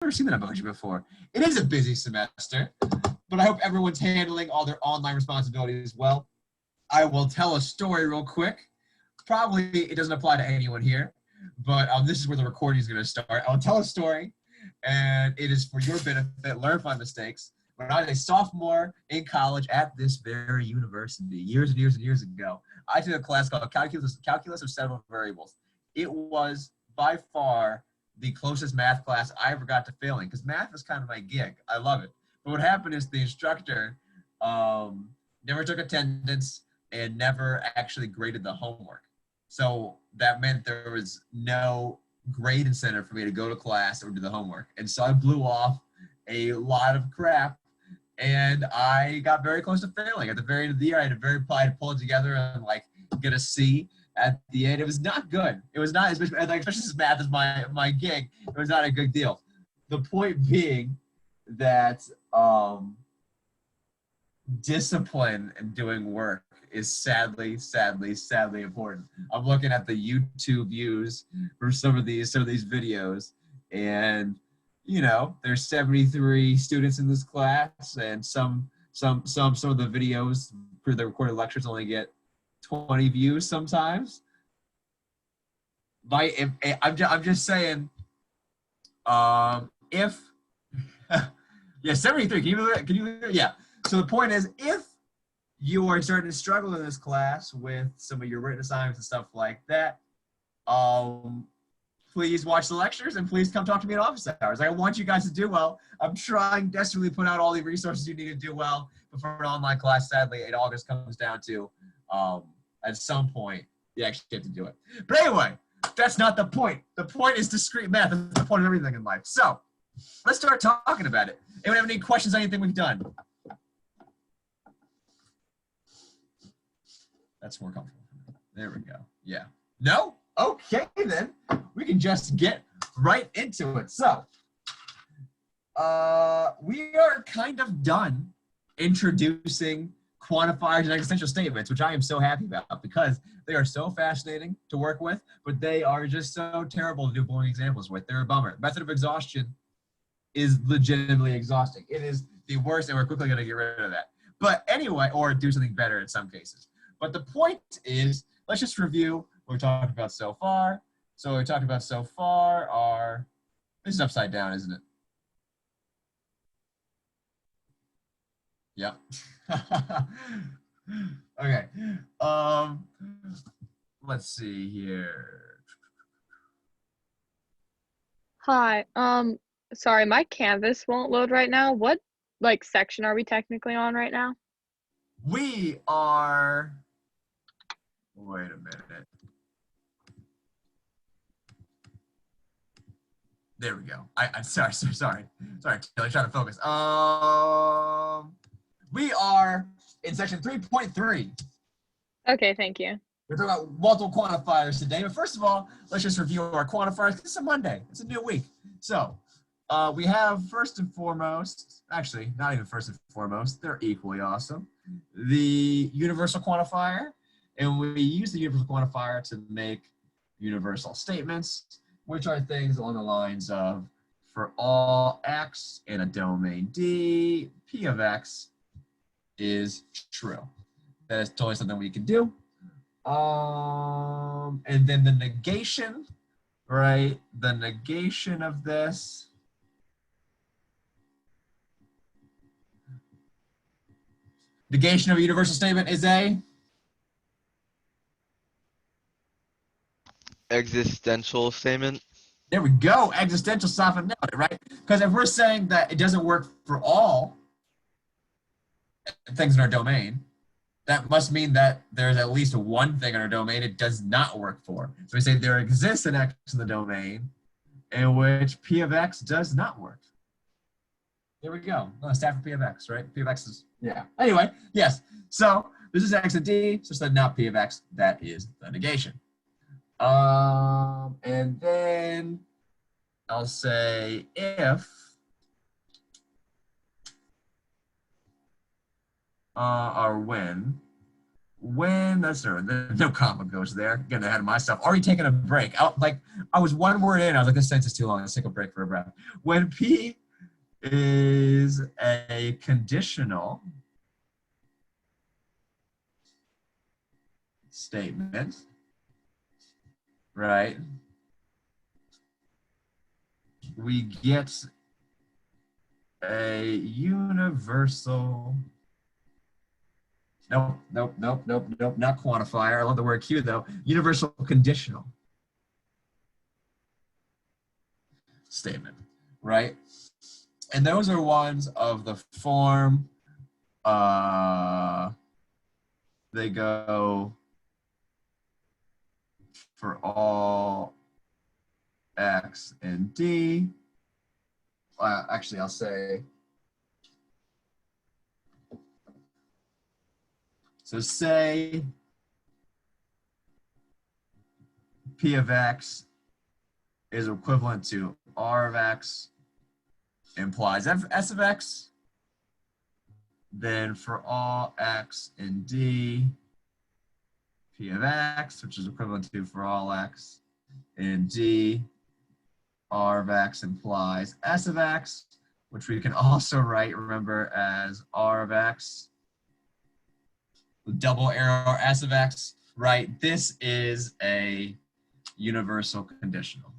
never seen that emoji before. It is a busy semester, but I hope everyone's handling all their online responsibilities well. I will tell a story real quick. Probably it doesn't apply to anyone here, but this is where the recording is going to start. I'll tell a story, and it is for your benefit. Learn from my mistakes. When I was a sophomore in college at this very university, years and years and years ago, I took a class called Calculus of Several Variables. It was by far the closest math class I ever got to failing, because math is kind of my gig. I love it. But what happened is the instructor never took attendance and never actually graded the homework. So that meant there was no grade incentive for me to go to class or do the homework. And so I blew off a lot of crap, and I got very close to failing. At the very end of the year, I had to pull it together and like get a C at the end. It was not good. It was not, especially since math is my gig, it was not a good deal. The point being that discipline and doing work is sadly important. I'm looking at the YouTube views for some of these videos, and you know, there's 73 students in this class, and some of the videos for the recorded lectures only get 20 views sometimes. I'm just saying, if yeah, 73. Can you yeah. So the point is, if you are starting to struggle in this class with some of your written assignments and stuff like that, please watch the lectures and please come talk to me in office hours. I want you guys to do well. I'm trying desperately to put out all the resources you need to do well. But for an online class, sadly, it all just comes down to at some point you actually have to do it. But anyway, that's not the point. The point is discrete math. That's the point of everything in life. So let's start talking about it. Anyone have any questions on anything we've done? That's more comfortable. There we go. Yeah. No? Okay, then. We can just get right into it. So, we are kind of done introducing quantifiers and existential statements, which I am so happy about because they are so fascinating to work with, but they are just so terrible to do boring examples with. They're a bummer. Method of exhaustion is legitimately exhausting. It is the worst, and we're quickly going to get rid of that. But anyway, or do something better in some cases. But the point is, let's just review what we talked about so far. So what we talked about so far are, this is upside down, isn't it? Yep. Okay. Let's see here. Hi. Sorry, my Canvas won't load right now. What section are we technically on right now? We are, wait a minute. There we go. I'm sorry, Taylor, trying to focus. We are in section 3.3. Okay, thank you. We're talking about multiple quantifiers today. But first of all, let's just review our quantifiers. It's a Monday. It's a new week. So we have first and foremost, actually, not even first and foremost, they're equally awesome, the universal quantifier. And we use the universal quantifier to make universal statements, which are things along the lines of, for all x in a domain D, P of x is true. That is totally something we can do. And then the negation, right? The negation of this negation of a universal statement is a existential statement. There we go. Existential software, nailed it, right? Because if we're saying that it doesn't work for all things in our domain, that must mean that there's at least one thing in our domain it does not work for. So we say there exists an x in the domain in which P of x does not work. There we go. Oh, stat for P of x, right? P of x is, yeah. Anyway, yes. So this is x and D, so it's not P of x. That is the negation. And then I'll say if or when when that's no comma goes there. Getting ahead of myself. Already taking a break. I was one word in. I was like, this sentence is too long. Let's take a break for a breath. When P is a conditional statement, right? We get a universal. Nope, not quantifier. I love the word Q though. Universal conditional statement, right? And those are ones of the form, they go for all X and D. Actually, I'll say, so say P of X is equivalent to R of X implies S of X, then for all X and D, P of X, which is equivalent to for all X and D, R of X implies S of X, which we can also write, remember, as R of X, double arrow S of X, right? This is a universal conditional.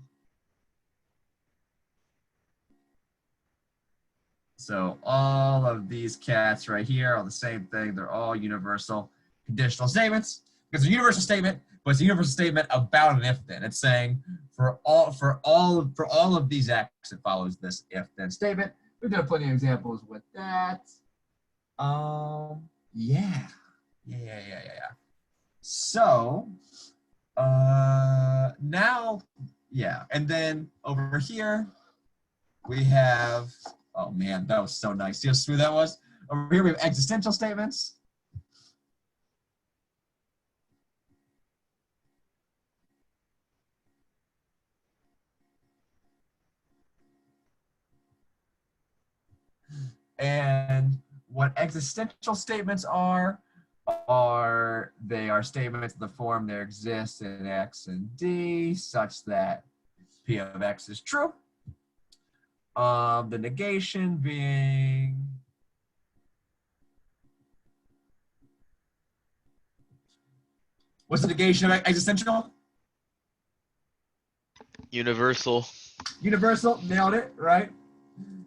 So all of these cats right here are the same thing. They're all universal conditional statements because it's a universal statement, but it's a universal statement about an if-then. It's saying for all of these X, it follows this if-then statement. We've done plenty of examples with that. Yeah. So now, yeah, and then over here we have. Oh man, that was so nice. See how smooth that was? Over here we have existential statements. And what existential statements are they are statements in the form there exists in X and D such that P of X is true. The negation being what's the negation of existential? Universal. Universal, nailed it, right?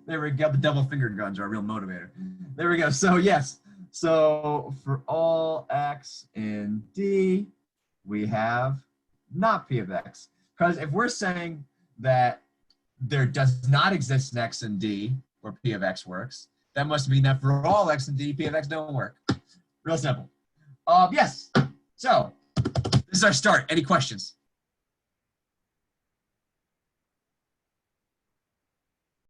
There we go. The double finger guns are a real motivator. There we go. So yes. So for all X and D, we have not P of X. Because if we're saying that there does not exist an X and D where P of X works, that must mean that for all X and D, P of X don't work. Real simple. Yes. So this is our start. Any questions?